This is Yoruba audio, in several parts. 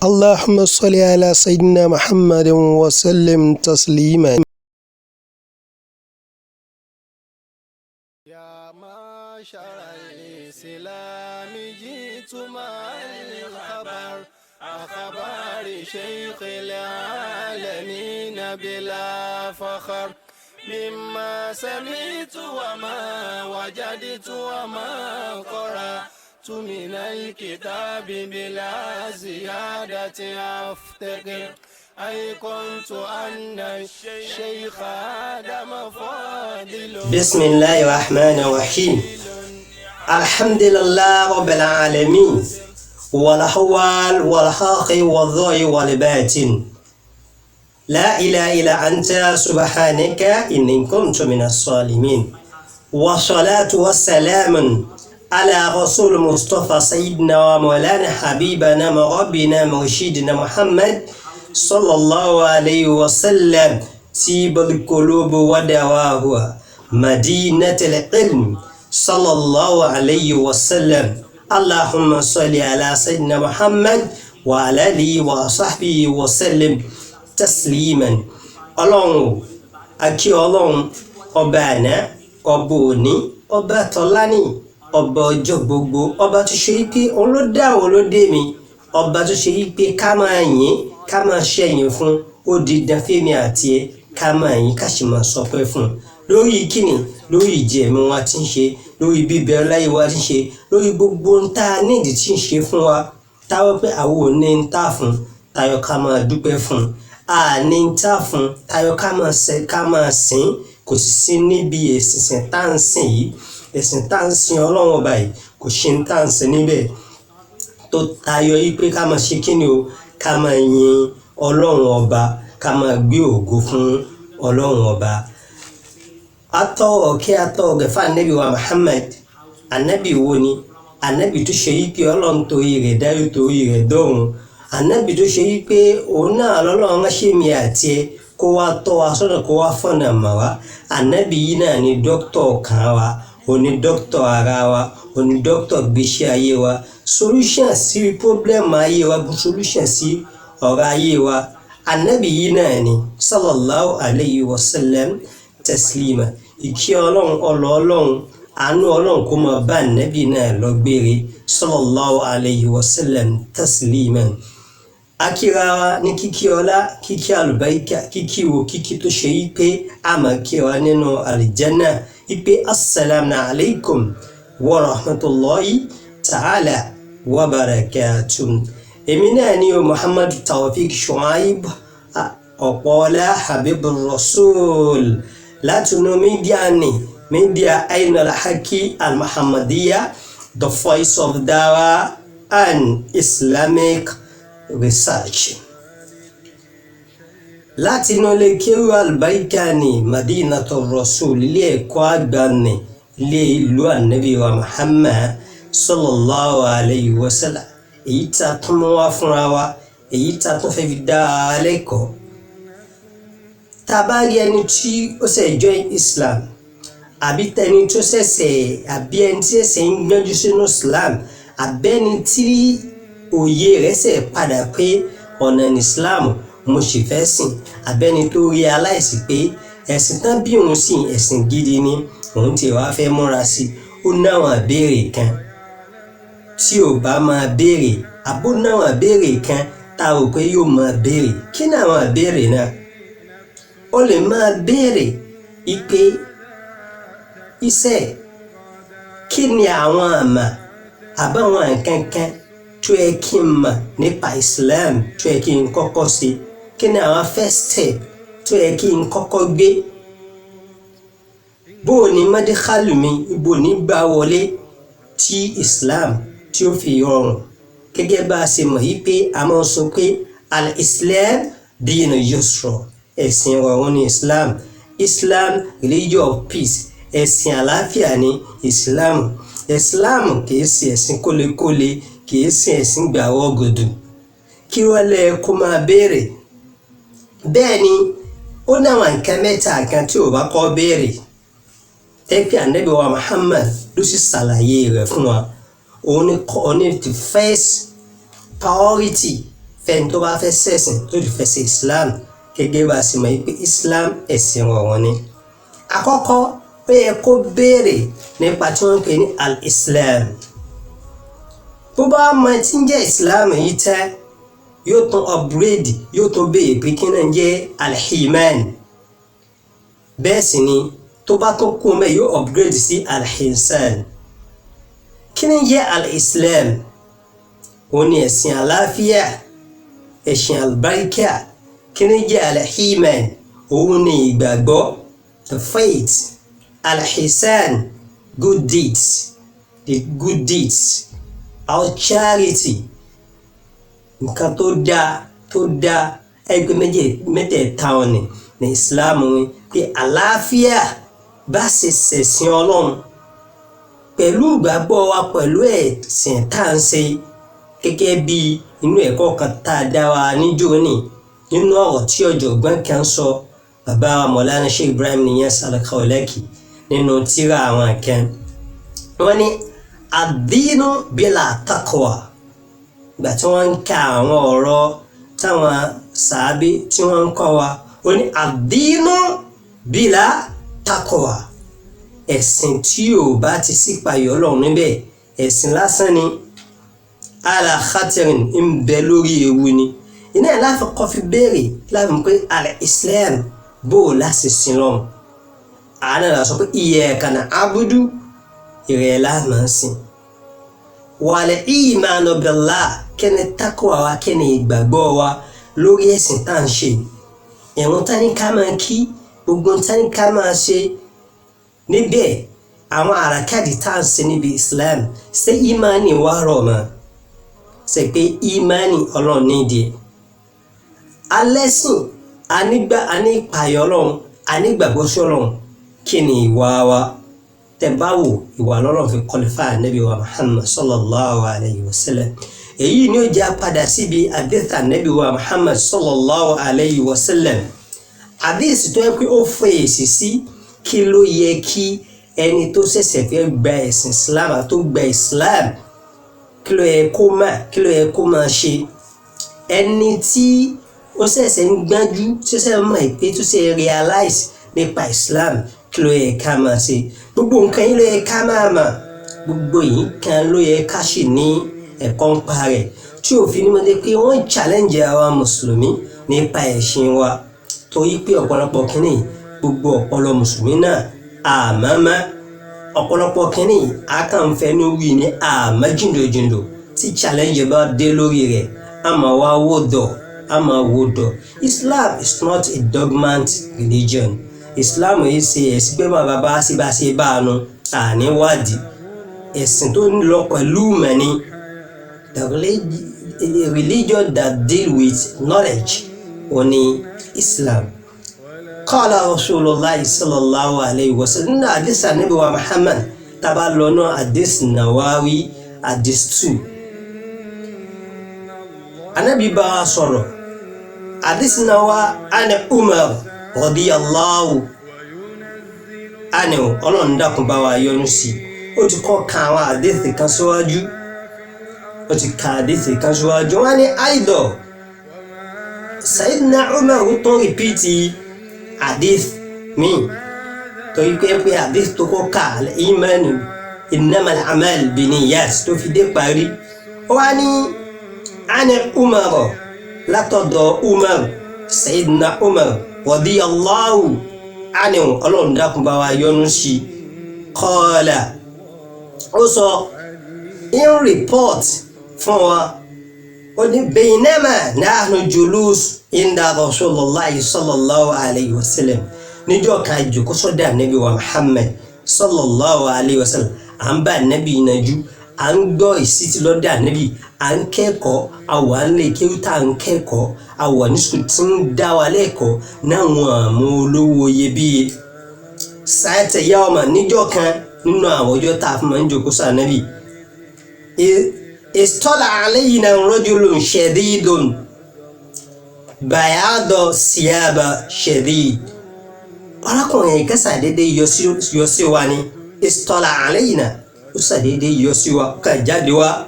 اللهم صل على سيدنا محمد وسلم تسليما. يا معشر الإسلام جئت مع الخبر أخبار شيخ العالمين بلا فخر مما سمعت وما وجدت وما قرأت من الكتاب بلا زيادة أفتقر أيقنت أن الشيخ آدم فاضل. بسم الله الرحمن الرحيم. الحمد لله رب العالمين والأحوال والحق والظاهر والباطن لا إله إلا أنت سبحانك إني كنت من الظالمين والصلاة والسلام على رسول المصطفى سيدنا ومولانا حبيبنا مربنا مرشدنا محمد صلى الله عليه وسلم طيب القلوب ودواها مدينة العلم صلى الله عليه وسلم. اللهم صل على سيدنا محمد وعلى آله وصحبه وسلم تسليما. Ọlọ́run akí Ọlọ́run ọba àná ọba òní ọba tọ́lání ọba ọjọ́ gbogbo ọba tó ṣe wípé òun ló dá òun ló dé mi ọba tó ṣe wípé ká máa yìn ká máa ṣẹ̀yìn fún ó di danfẹ́mi àti ẹ ká máa yìn ká sì máa sọpẹ́ fún lórí kíni lórí ìjẹ̀mí wa ti ń ṣe lórí bíbẹ̀ láyé wa ti ń ṣe lórí gbogbo ń tá a nídìí tí ń ṣe fún wa táwọn pé àwọn ò ní ń tà fún tayọ ká máa dúpẹ́ fún àní ń tà fún tayọ ká máa sìn kò sì sí níbi ẹ̀sìn tá à ń sìn yìí ẹ̀sìn tá à ń sìn Ọlọ́run ọba yìí kò ṣe ń tà ń sìn níbẹ̀ tó tayọ yìí pé ká máa ṣe kíni o ká máa yin Ọlọ́run ọba ká máa gbé ògo fún Ọlọ́run ọba. Atọ́wọ̀ kí atọ́wọ̀ gẹ̀fà ànábì wa Muhammad ànábì wo ni ànábì tó ṣe yí pé Ọlọ́run torí rẹ̀ dáyé torí rẹ̀ dọ́run ànábì tó ṣe yí pé òun náà lọ́lọ́run ránṣẹ́ mi àti ẹ kó wá tọ́ wa sọ́nà kó wá fọ̀nà mà wá ànábì yìí náà ni dókítà ọkàn wa òní dókítà ara wa òní dókítà gbèsè ayé wa solution sí problem ayé wa solution sí ọ̀rọ̀ ayé wa ànábì yìí náà ni sallallahu alayhi wa sallam taslima. Ìkí Ọlọ́run Ọlọ́run àánú Ọlọ́run kó máa bá ànábì náà lọ gbére sallallahu alayhi wa sallam tasliman. Akíra wa ní kíkí ọlá kíkí àlùbáríkà kíkí wo kíkí tó ṣe yí pé a máa kí wa nínú àlìjánà yí pé assalamu alaykum wa rahmatullahi ta'ala wa barakatuh. Èmi náà ni o Muhammadu Tawfiq Shuaib Ọ̀pọ̀ọlá Habibur Rasul látinú mídíà Ainul Haqi Al-Muhammadiyya, the voice of Dawah and Islamic research. Látinú ilé kéwú àlùbáríkà ní Madinatul Rasul ilé ẹ̀kọ́ àgbà ní ilé ìlú ànábì wa Muhammad sallallahu alayhi wa sallam èyí tá a tún mú wá fúnra wa èyí tá a tún fẹ́ fi dá a lẹ́kọ̀ọ́. Tá a bá rí ẹni tí ó ṣẹ̀ join Islam àbí tẹni tó ṣẹ̀ṣẹ̀ àbí ẹni tí ṣẹ̀ṣẹ̀ ń gbẹ́jú sínú Islam àbẹ́ni tí òye rẹ̀ ṣẹ̀ padà pé ọ̀nà ní Islam mo sì fẹ́ sìn àbẹ́ni tó rí aláìsí pé ẹ̀sìn tán bí òun sìn ẹ̀sìn gidi ni òun ti wá fẹ́ múra sí ó náwọn àbéèrè kan tí ò bá máa béèrè àbó náwọn àbéèrè kan tá a rò pé yóò máa béèrè kí ni àwọn àbéèrè náà. Ó lè máa béèrè ipe iṣẹ́ kí ni àwọn àmà àbáwọn nǹkan kan tó yẹ kí n mọ̀ nípa Islam tó yẹ kí n kọ́kọ́ ṣe kí ni àwọn first step tó yẹ kí n kọ́kọ́ gbé bó ní mádíkàlù mi ibo ní gbà wọlé tí Islam tí ó fi rọrùn gẹ́gẹ́ bá a ṣe mọ̀ yí pé a máa sọ pé al-Islam dinu yusra ẹ̀sìn ọ̀run ní Islam religion of peace ẹ̀sìn àlàáfíà ní Islam kìí ṣe ẹ̀sìn kólekóle kìí ṣe ẹ̀sìn gbàwọ́ gòdù kí wọ́n lẹ kó máa béèrè. Bẹ́ẹ̀ ni ó náwọn nǹkan mẹ́ta kan tí ò bá kọ́ béèrè tẹ́pẹ́ ànábì wa Muhammad ló sì ṣàlàyé rẹ̀ fún wa òun ni the first priority fẹ́ni tó bá fẹ́ ṣẹ̀sìn tó ti fẹ́ ṣe Islam gẹ́gẹ́ bá a sì mọ̀ pé Islam ẹ̀sìn rọrùn ni. Àkọ́kọ́ ó yẹ kó béèrè nípa tí wọ́n ń pè ní al-Islam. Bó bá mọ tí ń jẹ́ Islam yìí tẹ́ yóò tún upgrade, yóò tún béèrè pé kí náà jẹ́ al-Iman. Bẹ́ẹ̀ sì ni tó bá tún kú mẹ́ yóò upgrade sí al-Ihsan. Kí ni jẹ́ al-Islam? Ó ní ẹ̀sìn àlàáfíà, ẹ̀sìn àlùbáríkà. Kí ni jẹ́ al-Iman? Òun ni ìgbàgbọ́, the faith. Al-Ihsan, good deeds, the good deeds, our charity. Nǹkan tó dáa ẹgbẹ́ mẹ́tẹ̀ẹ̀ta ọ̀nì ní Islam wí pé àlàáfíà bá ṣe ṣẹ̀sìn Ọlọ́run pẹ̀lú ìgbàgbọ́ wa pẹ̀lú ẹ̀sìn tá à ń ṣe gẹ́gẹ́ bí inú ẹ̀kọ́ kan tá a dá wa níjó ní nínú ọ̀rọ̀ tí ọ̀jọ̀gbọ́n kan sọ bàbá wa Mọ̀lánà Sheikh Ibrahim Niyass al-Khawlaki nínú tírà àwọn kan. Wọ́n ní ad-dinu bila taqwa. Ìgbà tí wọ́n ń ka àwọn ọ̀rọ̀ táwọn sàábé tí wọ́n ń kọ́ wa, ó ní ad-dinu bila taqwa. Ẹ̀sìn tí ò bá ti sí ìpayọ̀ Ọlọ́run níbẹ̀, ẹ̀sìn lásán ni. Ala khatirin ń bẹ lórí ewu ni. Iná ẹ̀ láfi kọ́ fi béèrè láfi pé al-Islam bó o láti sin lọ́run. Àánà là sọ pé iyyaka na'budu ìrẹ̀ láàmà sìn. Wal imanu billah kẹ́ni takwa wa kẹ́ni ìgbàgbọ́ wa lórí ẹ̀sìn tá à ń ṣe. Ìrun tá ní ká máa kí, gbogbo tá ní ká máa ṣe níbẹ̀, àwọn àràkàdì tá à ń ṣe níbi Islam ṣé ìmánì wà rọ̀ mọ́? Ṣé pé ìmánì Ọlọ́run nídìí? Alẹ́sìn anípayọ̀ Ọlọ́run, anígbàgbọ́ sí Ọlọ́run. Kí ni ìwà wa? Tẹ́ bá wò ìwà lọ́lọ́run fi qualify Ànábì wa Muhammad sallallahu alayhi wa sallam. Èyí ni ó jẹ́ padà síbi hadith Ànábì wa Muhammad sallallahu alayhi wa sallam. Hadith tó yẹ pé ó fèsì sí kí ló yẹ kí ẹni tó ṣẹ̀ṣẹ̀ fẹ́ gba ẹ̀sìn Islam tó gba Islam kí ló yẹ kó máa, kí ló yẹ kó máa ṣe. Ẹni tí ó ṣẹ̀ṣẹ̀ ń gbájú, tí ó ṣẹ̀ṣẹ̀ mọ̀ pé tó ṣe realize nípa Islam kí ló yẹ ká máa ṣe. Gbogbo nǹkan yìí ló yẹ ká máa mọ̀, gbogbo yìí kan ló yẹ ká sì ní ẹ̀kọ́ ń pa rẹ̀ tí òfin ní mọ́tẹ́ pé wọ́n challenge àwa mùsùlùmí nípa ẹ̀sìn wa. Torí pé ọ̀pọ̀lọpọ̀ kínní gbogbo ọ̀pọ̀lọ mùsùlùmí náà àmọ́mọ́ ọ̀pọ̀lọpọ̀ kínní akànfẹ́nu wí ní àmọ́ jìndòjìndò tí challenge bá dé lórí rẹ̀ àmọ́ wá wò dọ̀. Islam is not a dogmatic religion. Islam yìí ṣe ẹ̀sìn pé bàbá bá ṣe bá a nu àníwádìí. Ẹ̀sìn tó ń lọ pẹ̀lú mẹ́ni. The religion that deal with knowledge oni Islam. Qala Rasulullah sallallahu alayhi wa sallam. Nínú hadith Ànábì wa Muhammad tábà lọ́nà hadith Nawawi hadith 2. Ànábì bá wa sọ̀rọ̀. Hadith Nawawi ani Umar radiyallahu anhu Ọlọ́run dákun bá wa yọ́nú sí. Ó ti kọ́ ka àwọn hadith kan síwájú. Wọ́n ní àìdọ̀ Sayyidina Umar tó rìpítì hadith mi torí pé hadith tó kọ́ ká al-imanu innamal a'mal binniyat tó fi dé parí. Wọ́n ní àní Umar látọ̀dọ̀ Umar, Sayyidina Umar radiyallahu anhu Ọlọ́run dákun bá wa yọ́nú sí. Qala ó sọ in report fún wa, ó ní baynama nahnu julus inda Rasulullahi sallallahu alayhi wa sallam. Níjọ́ kan jókòó sọ́dọ̀ Ànábì wa Muhammad sallallahu alayhi wa sallam. À ń bá Ànábì ìnajú, à ń gbọ́ ìsítí lọ́dọ̀ Ànábì, à ń kẹ́kọ̀ọ́, àwa ń lè kéwú tá à ń kẹ́kọ̀ọ́, àwa ní sùkúl tí ń dá wa lẹ́kọ̀ọ́ náwọn àmú olówó iyebíye. Sa'ata yawma níjọ́ kan nínú àwọn ọjọ́ tá a fi máa ń jókòó sọ́dọ̀ Ànábì. Istala alayna rajulun shadidun bayadu siyaba shadid. Arákùnrin yìí kẹsà dédé yọ sí wa ni. Istala alayna ó sàdédé yọ sí wa ká jáde wá.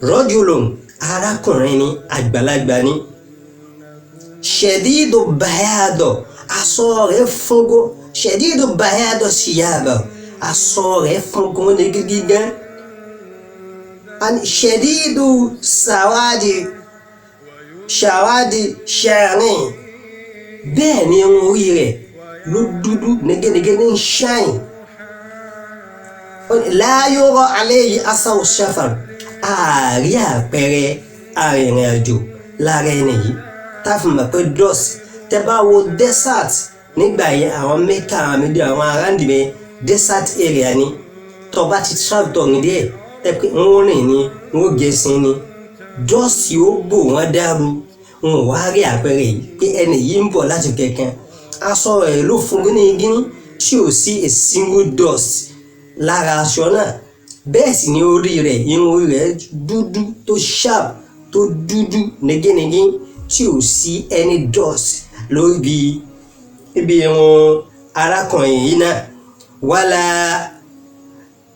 Rajulun arákùnrin ni àgbàlagbà ni ṣẹ̀dídò bàyàdọ̀ aṣọ rẹ̀ fúngó ṣẹ̀dídò bàyàdọ̀ síyàbọ̀ aṣọ rẹ̀ fúngó ní gidi gan ṣẹ̀dídò ṣàwádìí ṣàrin bẹ́ẹ̀ ni irun orí rẹ̀ ló dúdú nẹ́gẹ́nẹ́gẹ́ ní ṣáìn láyọ̀rọ̀ alẹ́ yìí asáwò ṣàfàr ààrí àpẹẹrẹ arìnrìn àjò lára ẹni yìí táfi mọ̀ pé dust tẹ́ bá wo desert nígbà yẹn àwọn mẹ́ka àwọn mídìí àwọn aráàlú desert area ni tó bá ti travel tó ní díẹ̀ ẹ pé wọ́n rìn ni wọ́n gẹ̀ẹ́sìn ni dust yóò bò wọ́n dàrú wọn wá rí àpẹẹrẹ yìí pé ẹni yìí ń bọ̀ láti kẹ̀kẹ́ aṣọ rẹ̀ ló fún ní gíní tí ò sí a single dust lára aṣọ náà bẹ́ẹ̀ sì ni orí rẹ̀ irun orí rẹ̀ dúdú tó sharp tó dúdú négénégé tí ò sí any dust lórí ibi irun arákùnrin yìí náà wàlá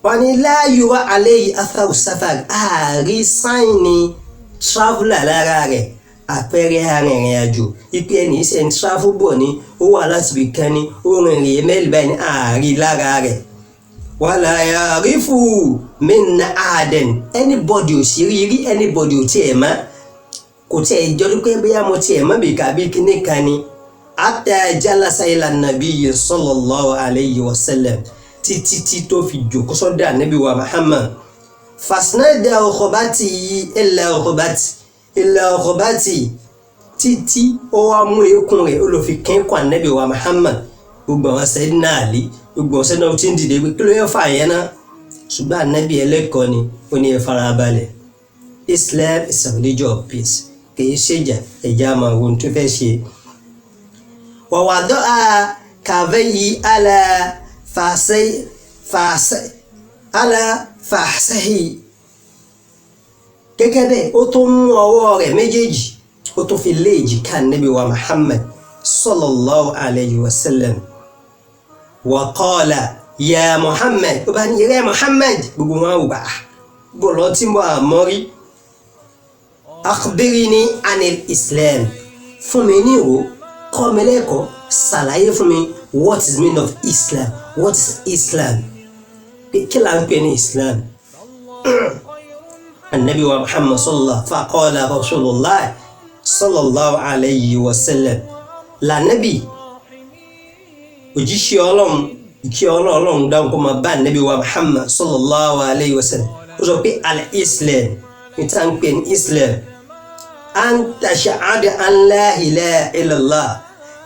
wọn ni láàyò alẹ́ yìí afárò sáfàrì ààrí sáìnì traveller lára rẹ̀ àpẹẹrẹ arìnrìn àjò ipe ẹni iṣẹ́ ń travel bọ̀ ni ó wà láti ibì kan ni ó rìnrìn mẹ́lì báyìí ní ààrí lára rẹ̀ wàlá yàrífù minna aden anybody ò sí rí anybody ò tiẹ̀ mọ́ kò tiẹ̀ jọdún pé bóyá mo tiẹ̀ mọ́ bìkà bí kíní kan ni hatta jalasa ila nabiyyi sallallahu alayhi wa sallam títí tó fi jòkó sọ́dọ̀ ànábì wa Muhammad fasnada ọkọ̀bátì ilẹ̀ ọkọ̀bátì títí ó wá mú eékún rẹ̀ ó lọ fi kẹ́kọ̀ọ́ ànábì wa Muhammad gbogbo àwọn Sayyidina Ali gbogbo ọ̀sẹ̀ náà ti ń dìde pé kí ló yẹ fà yẹn náà ṣùgbọ́n ànábì ẹlẹ́kọ̀ọ́ ni ó ní ẹ farabalẹ̀ Islam is a religion of peace kì í ṣèjà ẹ̀já máa wo tó fẹ́ ṣe. wàwàdọ́ a kàfẹ́ yìí ala fàṣẹ́hì gẹ́gẹ́ bẹ́ẹ̀ ó tún mú ọwọ́ rẹ̀ méjèèjì ó tún fi lé èjìká ànábì wa Muhammad sallallahu alayhi wa sallam wa qala ya Muhammad ó bá ní rẹ̀ Muhammad gbogbo wọn wà bọ̀lọ́ tí mo àmọ́rí akhbirni anil Islam fún mi ní ìró kọ́ mi lẹ́kọ̀ọ́ ṣàlàyé fún mi what is meaning of Islam what is Islam kí là ń pè ní Islam النبي محمد صلى الله فقال رسول الله صلى الله عليه وسلم la nabi òjíṣẹ́ Ọlọ́run kí Ọlọ́run dáhùn kó máa bá nabi wa Muhammad sallallahu alayhi wa sallam ó sọ pé al-Islam níta ń pè ní Islam an tashhada an la ilaha illallah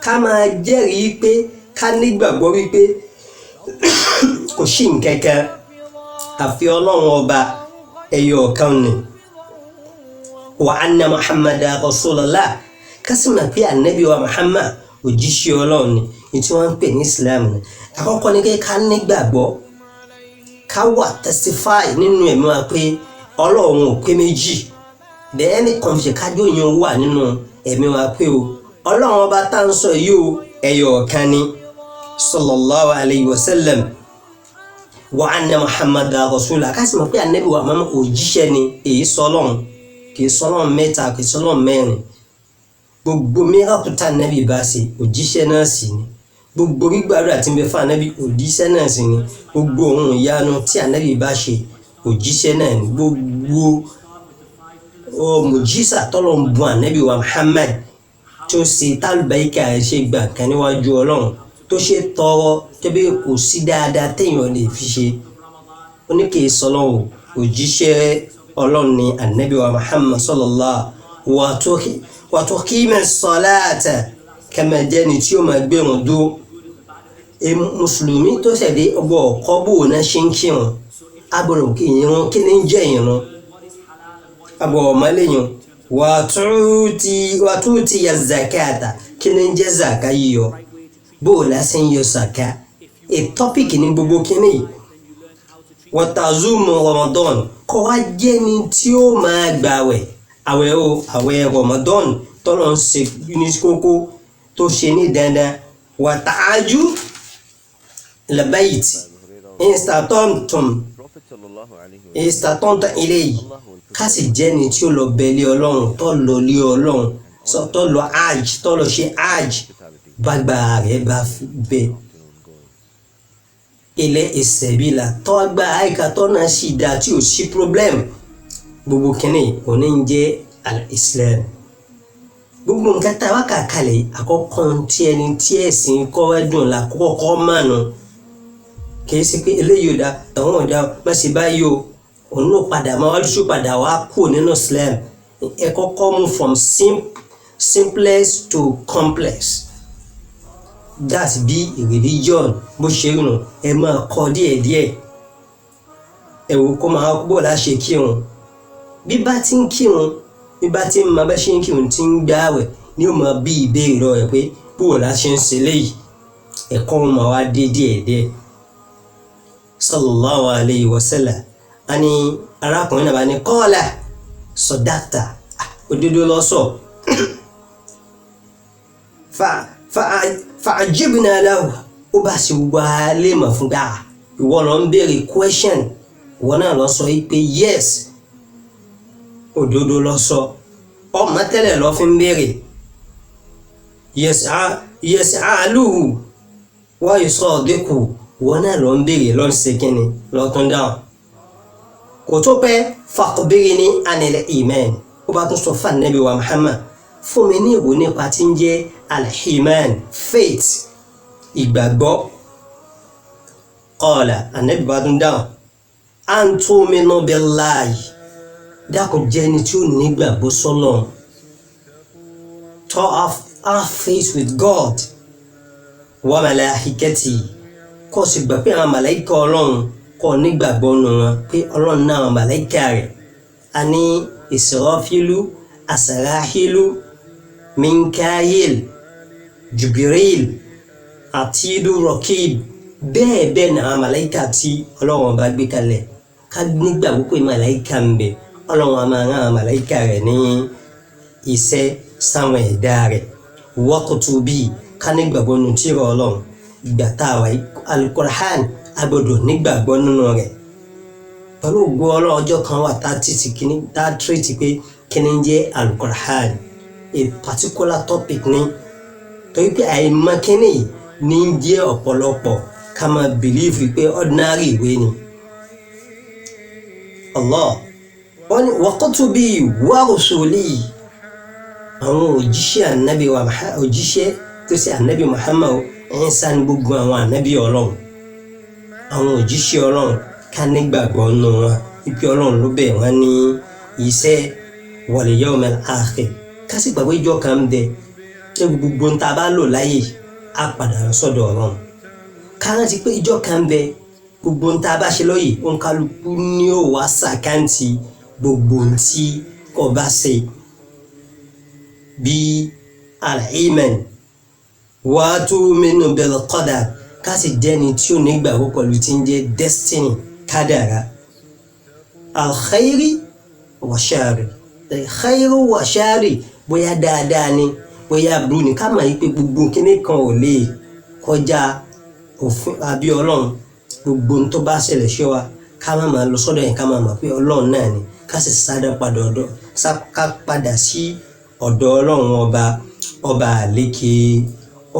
ká máa jẹ́rìí pé ká nígbàgbọ́ wípé kò sí nǹkankan àfi Ọlọ́run ọba ẹyọ ọ̀kan ni wa anna Muhammada rasulullah kásìmọ̀ pé ànábì wa Muhammad òjíṣẹ́ Ọlọ́run ni tí wọ́n ń pè ní Islam ni àkọ́kọ́ ni ká nígbàgbọ́ ká wà testify nínú ẹ̀mí wa pé Ọlọ́run ò pé méjì the any confusion kájọ yẹn wà nínú ẹ̀mí wa pé o Ọlọ́run ọba tá ń sọ yìí o ẹyọ ọ̀kan ni sallallahu alayhi wa sallam wa anna Muhammada rasulullah kásìmọ̀ pé ànábì wa Muhammad òjíṣẹ́ ni èyí sọlọ́run kì í sọlọ́run mẹ́ta kì í sọlọ́run mẹ́rin gbogbo mìíràn tá ànábì bá ṣe òjíṣẹ́ náà sì ni gbogbo gbígbàdúrà tí ń bẹ fún ànábì òjíṣẹ́ náà sì ni gbogbo ohun ìyanu tí ànábì bá ṣe òjíṣẹ́ náà ni gbogbo mùjísà tọ́lọ̀ ń bùn ànábì wa Muhammad tó ṣe tálùbáríkà rẹ̀ ṣe gbà kan níwájú Ọlọ́run tó ṣe tọrọ tẹ́bí kò sí dáadáa téèyàn lè fi ṣe oníkèé sọlọ́run òjíṣẹ́ Ọlọ́run ni ànábì wa Muhammad sallallahu wa tuqima as-salata kama jẹ́ni tí ó máa gbé wọn dó mùsùlùmí tó ṣẹ̀dé ọgbọ́ ọ̀kọ́ bò náà ṣe ń kírun agbọ̀rọ̀ kí irun kí ní jẹ́ irun agbọ̀ ọ̀mọ́lẹ́yìn wa tuti ya zakata kí ní jẹ́ zaka yíyọ bó lásì ń yọ zaka a topic ní gbogbo kíní wa tazumu Ramadan kọ́ wá jẹ́ni tí ó máa gbàwẹ̀ àwẹ̀ Ramadan tọ́lọ̀ ń ṣe ní kókó tó ṣe ní dandan wa ta'aju labayt instatamtum istatanta ilayhi ká sì jẹ́ni tí ó lọ bẹ̀lẹ̀ ọlọ́run tó lọ lé ọlọ́run tó lọ hajj tó lọ ṣe hajj gbàgbà rẹ̀ bá bẹ ilẹ̀ ìsẹ̀bílà tó gba àyíká tó náà sì dá tí ò sí problem gbogbo kìíní òní ń jẹ́ al-Islam gbogbo nǹkan tá a wá kà kalẹ̀ àkọ́kọ́ tí ẹni tí ẹ̀sìn kọ́ ẹ̀dùn la kọ́kọ́ mánu kìí ṣe pé eléyìí ò dá àwọn ọ̀dà mẹ́sì báyìí o òun ló padà máa wá lóṣù padà wá kú nínú Islam ẹ kọ́kọ́ mú from simplest to complex that's bí religion bó ṣe rí nù ẹ máa kọ́ díẹ̀díẹ̀ ẹ wò kó máa bó láṣẹ kírun bí bá ti ń kírun bí bá ti ń máa bá ṣe ń kírun ti ń gbààwẹ̀ ni ó máa bí ìbéèrè lọ rẹ̀ pé bó láṣẹ ń ṣe léyìí ẹ̀kọ́ wọn máa wá dé díẹ̀díẹ̀ sallallahu alayhi wa sallam ani arákùnrin náà bá ní kọ́ọ̀lá sọ̀dáàtà òdodo lọ sọ fa'ajibna lahu ó bá sì wá lè mọ̀ fún gbà ìwọ lọ ń béèrè question ìwọ náà lọ sọ pé yes òdodo lọ sọ ọmọ tẹ́lẹ̀ lọ fi ń béèrè yes àlùhù wọ́n yìí sọ ọ̀dẹ́kù ìwọ náà lọ ń béèrè lọ ń ṣe kíni lọ tún dáhùn kò tó pẹ́ faqbirni anil iman ó bá tún sọ fún Ànábì wa Muhammad fún mi ní ìwò nípa tí ń jẹ́ al-iman faith ìgbàgbọ́ qala Ànábì bá tún dáhùn an tu'minu billahi dákun jẹ́ ẹni tí ó nígbàgbọ́ sọ́lọ̀ to have faith with God wa malaikati kó sì gbà pé àwọn màláíkà ọlọ́run kó nígbàgbọ́ nù wọn pé ọlọ́run náà àwọn màláíkà rẹ̀ a ní Israfilu Asrahilu Minkail Jibril Atidu Rakib bẹ́ẹ̀ bẹ́ẹ̀ náà àwọn màláíkà tí ọlọ́run bá gbé kalẹ̀ ká nígbàgbọ́ pé màláíkà ń bẹ ọlọ́run a máa rán àwọn màláíkà rẹ̀ ní iṣẹ́ sáwọn ẹ̀dá rẹ̀ wa kutubi ká nígbàgbọ́ nù tírà ọlọ́run ìgbà tá a wà Al-Qur'an agbọ́dọ̀ nígbàgbọ́ nínú rẹ̀ pẹ̀lú ògbó ọlọ́ọjọ́ kan wà tá a tírètì pé kíni jẹ́ Al-Qur'an a particular topic ni torí pé àìmọ̀ kíni ní jẹ́ ọ̀pọ̀lọpọ̀ ká máa believe pé ordinary ìwé ni Allah wọ́n ní wa kutubi wa rusuli àwọn òjíṣẹ́ ànábì wa òjíṣẹ́ tó ṣe ànábì Muhammad ẹ̀ńsá ní gbogbo àwọn ànábì ọlọ́run àwọn òjíṣẹ́ ọlọ́run ká nígbàgbọ́ nù wọn ipi ọlọ́run ló bẹ̀ wọ́n ní iṣẹ́ wal yawmil akhir ká sì gbàgbé ìjọ kan bẹ ṣé gbogbo ń ta bá lò láyè á padà lọ sọ́dọ̀ ọlọ́run ká rántí pé ìjọ kan bẹ gbogbo ń ta bá ṣe lọ́yè òǹkálukú ní ó wá sàkáǹtì gbogbo tí kò bá ṣe bí al-iman wa tu'minu bil qadar ká sì jẹ́ni tí ó nígbàgbọ́ pẹ̀lú tí ń jẹ́ destiny kádàrá al-khairi wa shari khairu wa shari bóyá dáadáa ni bóyá burú ni ká máa yí pé gbogbo kíní kan ò lè kọjá òfin àbí ọlọ́run gbogbo tó bá ṣẹlẹ̀ ṣe wa ká má máa lọ sọ́dọ̀ yẹn ká máa mọ̀ pé ọlọ́run náà ni ká sì ká padà sí ọ̀dọ̀ ọlọ́run ọba àlékè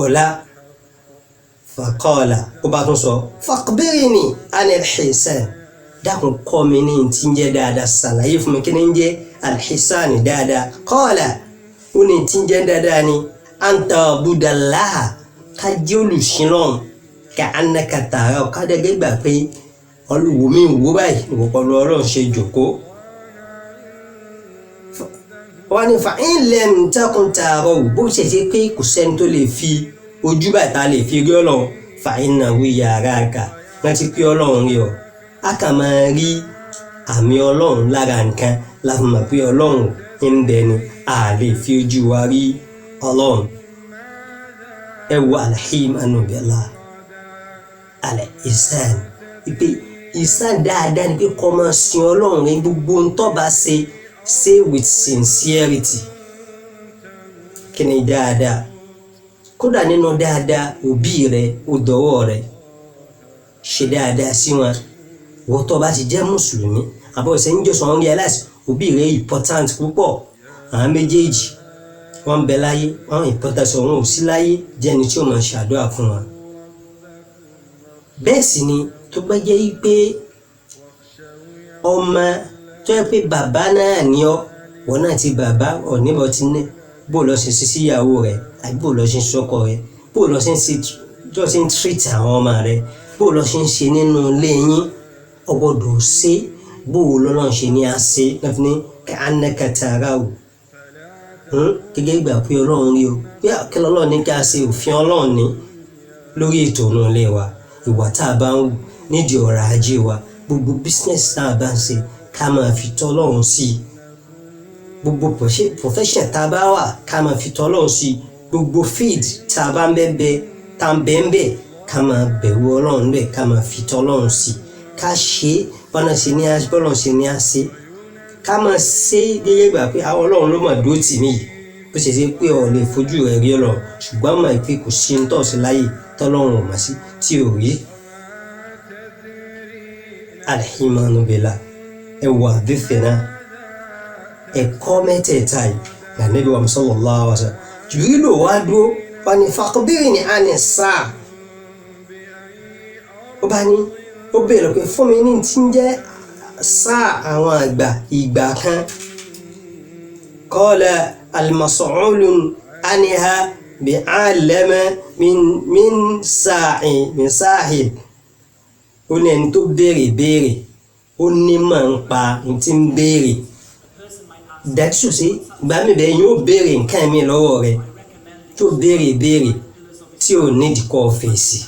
ọlá faqala ó bá tún sọ faqbirni anil hisan dákun kọ́ mi ní tí ń jẹ́ dáadáa ṣàlàyé fún mi kí ni ń jẹ́ al-hisan dáadáa qala ó ní tí ń jẹ́ dáadáa ni anta budallaha ká jẹ́ olùsìnlọ́run ka annaka tarahu ká dẹ́gẹ́ gbà pé olùwò mi wò báyìí ìwọ pẹ̀lú ọlọ́run ṣe jòkó wọ́n ní fa in lam takun tarahu bó ṣe ṣe pé kò sẹ́ni tó lè fi ojú bàtà lè fi rí ọlọ́run fa innahu yaraka rántí pé ọlọ́run rí ọ a kà máa rí àmì ọlọ́run lára nǹkan láti mọ̀ pé ọlọ́run ń bẹ ni a lè fi ojú wa rí ọlọ́run ẹ wo al-imanu billah al-ihsan pé ihsan dáadáa ni pé kó máa sin ọlọ́run ní gbogbo ń tó bá ṣe with sincerity kí ni dáadáa kódà nínú dáadáa òbí rẹ ó dọwọ́ rẹ ṣe dáadáa sí wọn wọ́n tó bá ti jẹ́ mùsùlùmí àbọ̀ ṣe ń jọ́sọ̀ wọn realize òbí rẹ̀ important púpọ̀ àwọn méjèèjì wọ́n ń bẹ láyé wọ́n important sọ wọn ò sí láyé jẹ́ ẹni tí ó máa ṣàdúrà fún wọn. bẹ́ẹ̀ sì ni tó bá jẹ́ pé ọmọ tó yẹ pé bàbá náà ní wọ́n náà ti bàbá ọ̀níbọ̀ ti ní bó lọ ṣe sí ìyàwó rẹ̀ àbí bó lọ ṣe ń sọ́kọ rẹ̀ bó lọ ṣe ń treat àwọn ọmọ rẹ̀ bó lọ ṣe ń ṣe nínú ilé yín ọgbọ́dọ̀ ṣe bó lọ́nà ṣe ní a ṣe láti ní ká annaka tarahu gẹ́gẹ́ ìgbà pé ọlọ́run rí o pé àkẹ́lẹ́ ọlọ́run ní ká ṣe òfin ọlọ́run ní lórí ètò inú ilé wa ìwà tá a bá ń wù nídìí ọ̀rọ̀ ajé wa gbogbo business tá a bá ń ṣe ká máa fi tọ́ ọlọ́run sí i gbogbo profession tá a bá wà ká máa fi tọ́ ọlọ́run sí i gbogbo field tá a bá ń bẹ́ẹ̀ ká máa bẹ̀rù ọlọ́run bẹ́ẹ̀ ká máa fi tọ́ ọlọ́run sí i ká ṣe bọ́lọ́run ṣe ní a ṣe ká máa ṣe gẹ́gẹ́ gbà pé àwọn ọlọ́run ló máa dúró tì mí yìí bó ṣe ṣe pé ọ̀ lè fojú rẹ̀ rí ọlọ́run ṣùgbọ́n máa pé kò sí ní tọ́sí láyè tọ́lọ́run ò mà sí tí ò rí. alhimanu billah ẹ wà àdìfẹ́ náà ẹ̀kọ́ mẹ́tẹ̀ẹ̀ta yìí Ànábì wa sallallahu alaihi wasallam Jibrilu wá dúró wá ní faqbirni ani sáà ó bá ní ó bèèrè pé fún mi ní tí ń jẹ́ sáà àwọn ìgbà kan qala al-mas'ulu anha bi'alama min sahib ó ní ẹni tó béèrè ó ní máa ń pa ní tí ń béèrè dájú sí ìgbà mi bẹ́ẹ̀ yóò béèrè nǹkan mi lọ́wọ́ rẹ̀ tó béèrè tí ò nídìí kọ́ fèsì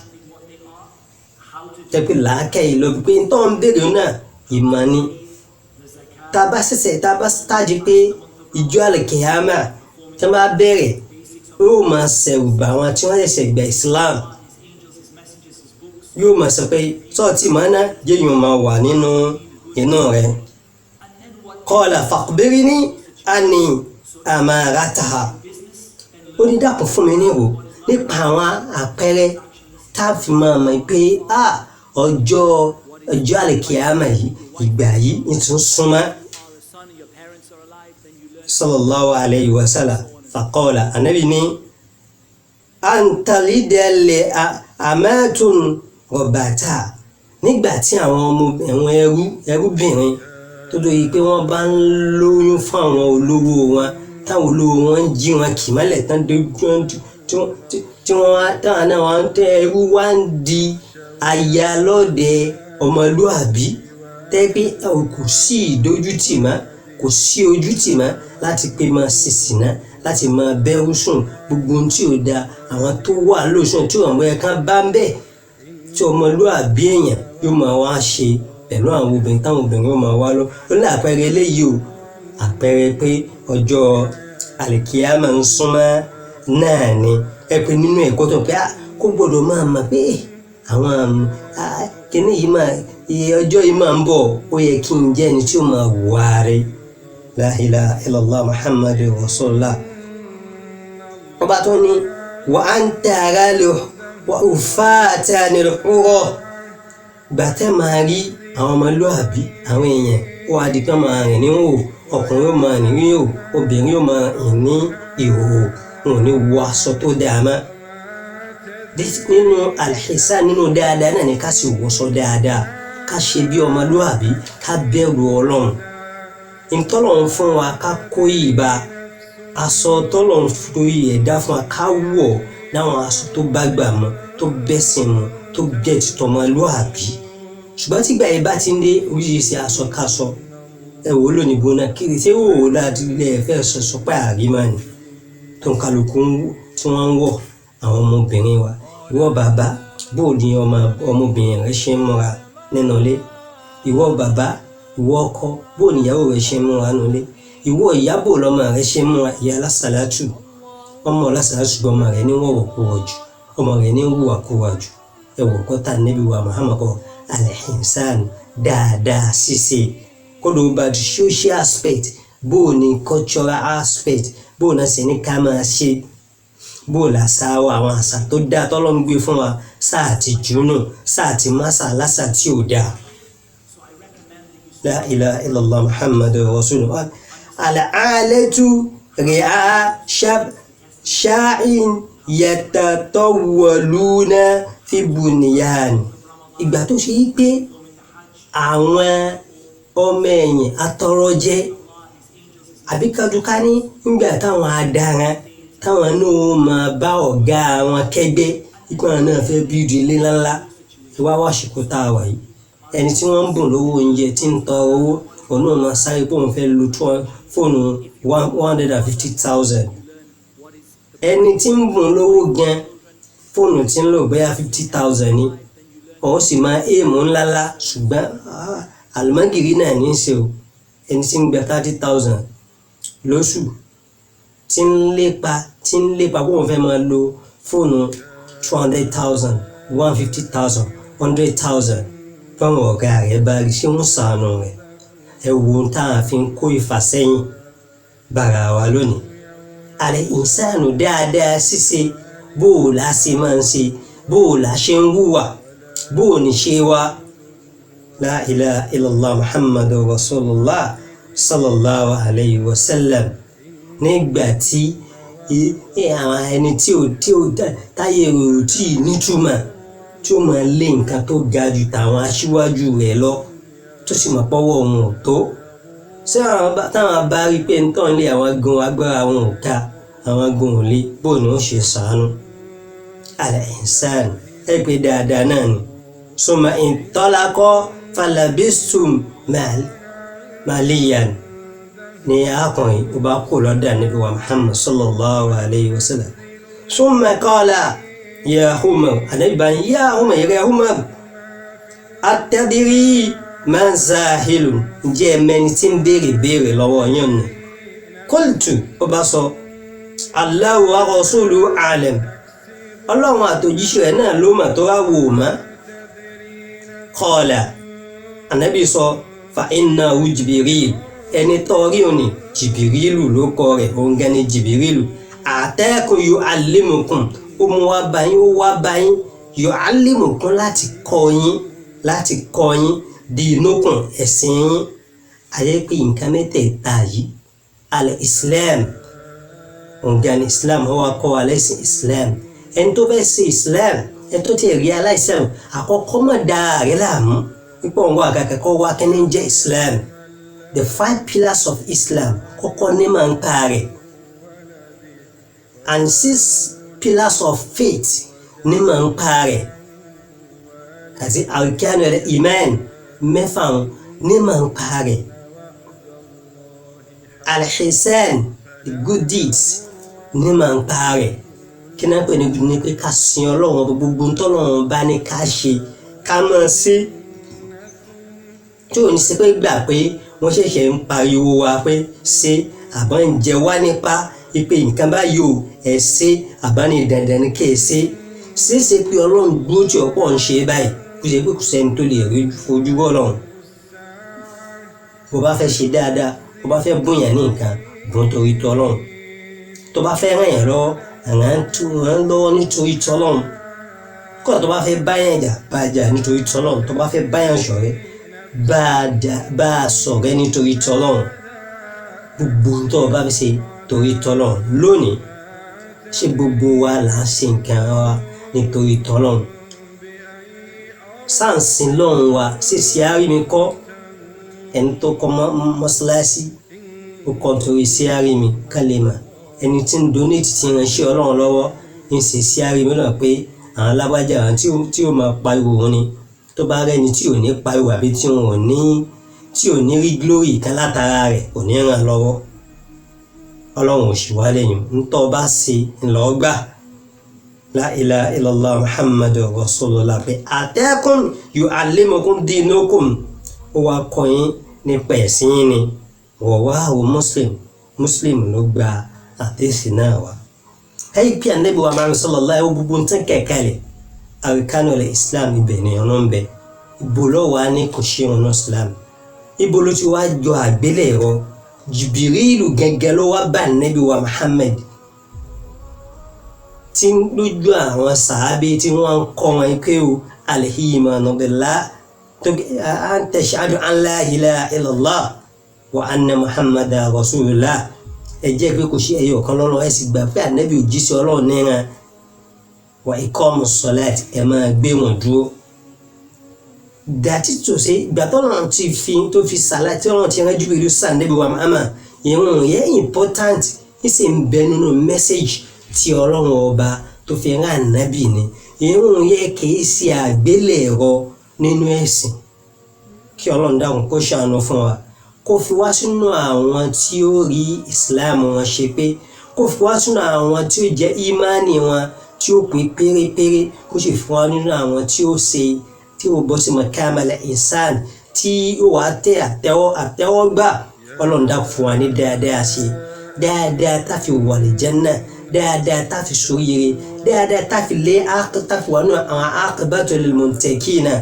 tẹ́pẹ́ làákẹ́ ìlọ pé tó ń béèrè náà ìmọ̀ ni tá a bá stájú pé ìjọ àlùkìyámà tí wọ́n bá bẹ̀rẹ̀ yóò máa ṣẹ̀rù bà wọn tí wọ́n ṣẹ̀ṣẹ̀ gba Islam yóò máa sọ pé sọ́ọ̀tì mọ́ná jẹ́ yóò máa wà nínú rẹ̀ qala faqbirni ani amarataha ó ní dàpọ̀ fún mi níwò nípa àwọn àpẹẹrẹ tá a fi máa mọ̀ pé ọjọ́ àlùkìyámà yìí ìgbà yìí ń tún súnmọ́ sallallahu alayhi wa sallam faqala anabi ní antalidẹ̀lẹ̀ amatun rọ̀bàtà nígbà tí àwọn ẹrúbìnrin tó lóye pé wọ́n bá ń lóyún fún àwọn olówó wọn táwọn olówó wọn ń jí wọn kì mọ́lẹ̀ tán tí wọ́n táwọn náà wọ́n tẹ́ ẹrú wá ń di aya lọ́dẹ ọmọlúàbí tẹ́gbẹ́ kò sí ìdójútì mọ́ kò sí ojútì mọ́ láti pé máa ṣe sìná láti máa bẹ́rù sùn gbogbo ohun tí ò da àwọn tó wà lóṣùn tí ọmọ ẹ̀ka bá ń bẹ̀ tí ọmọlúàbí èèyàn yóò máa wá ṣe pẹ̀lú àwọn obìnrin táwọn obìnrin yóò máa wá lọ ó ní àpẹẹrẹ eléyìí o àpẹẹrẹ pé ọjọ́ àlìkíyámà ń súnmọ́ náà ni ẹ pé nínú ẹ̀kọ́ tó pé kó gbọ́dọ̀ máa mọ̀ pé àwọn kíní yìí ọjọ́ yìí máa ń bọ̀ ó yẹ kí n jẹ́ ẹni tí ó máa wà rẹ̀ la ilaha illallah muhammadu rasulullah ọba tó ní wa anta rálẹ̀ wa ufata nìlúrọ̀ gbàtẹ́ máa rí àwọn ọmọlúàbí àwọn èèyàn ó wá di pé máa rìn ní hò ọkùnrin yóò máa rìn ní hò obìnrin yóò máa rìn ní ìhòòhò wọn ò ní wọ aṣọ tó dáa mọ́ nínú alhisan nínú dáadáa náà ni ká sì wọṣọ dáadáa ká ṣe bí ọmọlúàbí ká bẹ̀rù ọlọ́run ìtọ́lọ́run fún wa ká kó ìbá aṣọ tọ́lọ́run fún ẹ̀dá fún wa ká wọ̀ láwọn aṣọ tó bá gbà mọ́ tó bẹ́sìn mọ́ tó jẹ́ ti tọmọlúàbí ṣùgbọ́n tígbà yìí bá ti ń dé oríṣiríṣi aṣọ káṣọ ẹ wò lónìí bóná kiri tí ó wò láti ilé ẹ̀fẹ́ sọ pé àrímà ni tó ń kálukú tí wọ́n ń wọ̀ àwọn ọmọbìnrin wa ìwọ bàbá bó ni ọmọbìnrin rẹ ṣe ń múra nínú ilé ìwọ bàbá ìwọ ọkọ bó ni ìyàwó rẹ ṣe ń múra nínú ilé ìwọ ìyá bó lọmọ rẹ ṣe ń múra ìyá lásàlátù ọmọ lásàlátù gbọ́ ọmọ rẹ ní wọ̀wọ̀ kó wọ̀ jù ọmọ rẹ ní wùwà kó wà jù ẹ̀wọ̀ kọ́tà Nábì wa Muhammad kọ́ alhinsan dáadáa ṣíṣe kódò bá di social aspect bó ni cultural aspect bó náà sì ní ká máa ṣe bó làṣà wa àwọn àṣà tó dáa tọ́lọ́run gbé fún wa sáà ti jùnú sáà ti máṣà lásà tí ò dáa la ilaha illallah muhammadur rasulullah al-alatu ri'a sha'in yatatawwaluna fi bunyan. Ìgbà tó ṣe pé àwọn ọmọ ẹ̀yìn atọrọjẹ àbí kájúká ní nígbà táwọn adarán táwọn náà máa bá ọ̀gá wọn kẹ́gbẹ́ ipò àwọn náà fẹ́ bíúdì ilé ńláńlá ìwá wàṣíkò tá a wà yìí. Ẹni tí wọ́n ń bùn lówó oúnjẹ tí ń tọ owó òun náà máa sáré pé òun fẹ́ lo fóònù 150,000. Ẹni tí ń bùn lówó gan fóònù tí ń lò bóyá 50,000 ni òun sì máa èèmù ńláńlá ṣùgbọ́n àlùmọ́gìrì náà ní í ṣe o. Ẹni tí ń gba 30,000 lóṣù tí ń lépa bó òun fẹ́ máa lo fóònù 200,000 150,000 100,000 fáwọn ọ̀gá rẹ̀ bá rí ṣé wọ́n ṣàánú rẹ̀. Ẹ wo ohun tá a fi ń kó ìfàsẹ́yìn bára wa lónìí. Àlẹ́ ìsánù dáadáa ṣíṣe bó o la ṣe máa ń ṣe bó o la ṣe ń hùwà bó o ní ṣe wá. La ilaha illallah muhammadur rasulullah sallallahu alayhi wa sallam. Nígbà tí àwọn ẹni tí ó táyé rò tí nítumọ̀ tí ó máa lé nǹkan tó ga jù tàwọn aṣíwájú rẹ̀ lọ tó sì mọ̀ pọ́wọ́ òun ò tó. Ṣé táwọn bá rí pé ń tàn lé àwọn gan agbára wọn ò ká àwọn gan ò lé bó ni wọ́n ṣe ṣàánú. Al-insan ẹ pé dáadáa náà ni. Summa intalaqa falabistum maliyan ni akọrin ó bá kó lọ́dà níbi wa Muhammad sallallahu alayhi wa sallam. Summa qala ya Umar ànábì ya Umar ya Umar atadiri man zahilun ǹjẹ́ mẹ́ni tí ń béèrè lọ́wọ́ yín ni. Qultu ó bá sọ Allahu wa rasuluhu alam ọlọ́run àtòjíṣẹ́ rẹ̀ náà ló mà tó wá wò má. Qala ànábì sọ fa innahu Jibril ẹni tọ́rí òní Jìbìrìlù ló kọ rẹ̀ òun gan ni Jìbìrìlù. Atakum yu'allimukum ó mú wá báyín yu'allimukum láti kọ́ yín dinukum ẹ̀sìn yín. Ayé pé nǹkan mẹ́tẹ̀ẹ̀ta yìí al-Islam òun gan ni Islam ó wá kọ́ wa lẹ́sìn Islam. Ẹni tó fẹ́ ṣe Islam ẹni tó ti rí aláìsàn àkọ́kọ́ mọ̀ dáa rẹ̀ láàmú nípa òun wà kàkẹ́kọ́ wá kẹ́ni jẹ́ Islam. The 5 pillars of Islam kọ́kọ́ ní máa ń pa rẹ̀ and 6 pillars of faith ní máa ń pa rẹ̀ àti arkanul iman mẹ́fà ní máa ń pa rẹ̀. Al-Ihsan the good deeds ní máa ń pa rẹ̀. Kí náà pè ní pé ká sin Ọlọ́run gbogbo ntọ́lọ́run bá ní ká ṣe ká máa ṣe tí ò ní ṣe pé gbà pé wọ́n ṣẹ̀ṣẹ̀ ń pariwo wa pé ṣe àbá ń jẹ wá nípa ipe nǹkan báyìí ò ẹ̀ ṣe àbá ní dandan ní kí ẹ ṣe pé Ọlọ́run dúró tí ọ̀pọ̀ ń ṣe báyìí kò ṣe pé kò sẹ́ni tó lè rí fojú Ọlọ́run. Bó bá fẹ́ ṣe dáadáa bó bá fẹ́ bóyá ní nǹkan bùn torí tọ́lọ́run. Tó bá fẹ́ ràn yẹn lọ́wọ́ ràn lọ́wọ́ nítorí tọ́lọ́run. Kódà tó bá fẹ́ báyàn jà bá jà nítorí tọ́lọ́run. Tó bá fẹ́ báyàn ṣọ̀rẹ́ bá a sọ̀rẹ́ nítorí tọ́lọ́run. Gbogbo tó bá fi ṣe torí tọ́lọ́run. Lónìí ṣé gbogbo wa là ń ṣe nǹkan wa nítorí tọ́lọ́run? Sáǹsìn lọ́run wa ṣèṣì àárí mi kọ́ ẹni tó kọ́ mọ́ṣáláṣí ó kọ́ nítorí sí àárí mi kálẹ̀mà. Ẹni tí ń donate ti ránṣẹ́ Ọlọ́run lọ́wọ́ ń ṣe sí àárí mi náà pé àwọn alágbájá tí ó máa pariwo òun ni. Tó bá rẹ́ni tí ò ní pariwo àbí tí ò ní rí glory kan látara rẹ̀ kò ní ràn lọ́wọ́. Ọlọ́run ò sì wá lẹ́yìn ntọ́ bá ṣe ńlọ gbà. La ilaha illallah muhammadur rasulullah pé atakum yu'allimukum dinukum ó wá kọ́ yín nípa ẹ̀sìn yín ni. Rawahu Muslim ló gba àdéhìí náà wá. Ẹ̀yí pé ànábì wa Muhammad sallallahu alaihi gbogbo nǹkan kẹ̀kẹ́lẹ̀ arkanul Islam ibẹ̀ ni ọ̀nà ń bẹ. Ibo ló wà ní kò ṣe ọ̀nà Islam. Ibo ló ti wá jọ àgbélẹ̀rọ. Jìbìrìlù gẹ́gẹ́ ló wá bá ànábì wa Muhammad tí lójú àwọn sàábé tí wọ́n ń kọ́ wọn pé o al-imanu billah an tashhadu an la ilaha illallah wa anna muhammadan rasulullah ẹ jẹ́ pé kò sí ẹyọ kan lọ́lọ́ ẹ sì gbà pé ànábì òjíṣẹ́ Ọlọ́run níran wa iqamu salat ẹ máa gbé wọn dúró. Dàtí tó ṣe ìgbà tọ́lọ́run ti fi sàlá tí Ọlọ́run ti rán Jibril sànẹ́bí wa Muhammad ìrun yẹn important ní sì ń bẹ nínú mẹ́sẹ̀gì tí Ọlọ́run ọba tó fi rán ànábì ni ìrun yẹn kìí ṣe àgbélẹ̀rọ nínú ẹ̀sìn. Kí Ọlọ́run dáhùn kó ṣàánú fún wa kó fi wá sínú àwọn tí ó rí Islam wọn ṣe pé kó fi wá sínú àwọn tí ó jẹ́ ìmánì wọn tí ó pé pérépéré kó sì fún wa nínú àwọn tí ó ṣe tí ó bọ́ sí mọ̀kámẹ́lẹ̀ ìsàn tí ó wà tẹ àtẹ́wọ́gbà. Ọlọ́run dá fún wa ní dáadáa ṣe dáadáa tá fi wà ní Jánnà dáadáa tá fi ṣoríire dáadáa tá fi tá fi wà nínú àwọn aqibatu lil muttaqina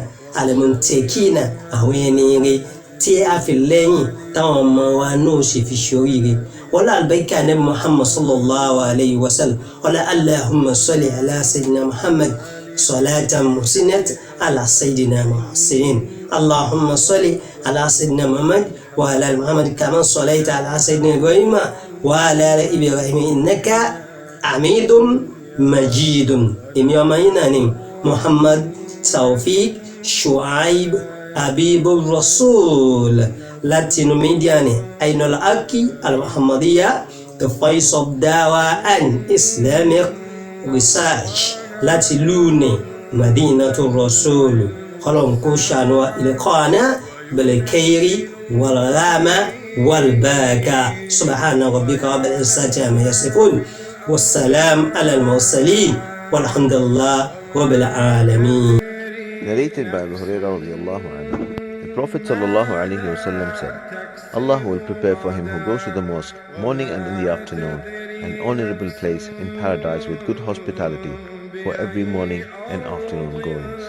àwọn ẹni rere tí a fi lẹ́yìn táwọn ọmọ wa náà ṣe fi ṣoríire. wala albarka nabi Muhammad sallallahu alayhi wa sallam wala allahumma salli ala sayyidina Muhammad salatan muhsinat ala sayyidina muhsinin. Allahumma salli ala sayyidina Muhammad wa ala Muhammad kama sallaita ala sayyidina Ibrahim wa ala Ibrahim innaka hamidun majidun. Èmi ọmọ yín náà ni Muhammad Tawfiq Shuaib Habibur Rasul láti inú mídíà ni Ainul Haqi Al-Muhammadiyya, the voice of Dawah and Islamic Research láti lúni Madinatul Rasul. Ọlọ́run kó ṣàánú wa ilqana bil khairi wal rahma wal baraka. Subhana rabbika rabbil izzati amma yasifun wassalam ala al-mursalin walhamdulillah rabbil alamin. Narrated by Abu Hurairah radiyallahu anhu. The Prophet sallallahu alaihi wasallam said, Allah will prepare for him who goes to the mosque morning and in the afternoon an honorable place in paradise with good hospitality for every morning and afternoon goings.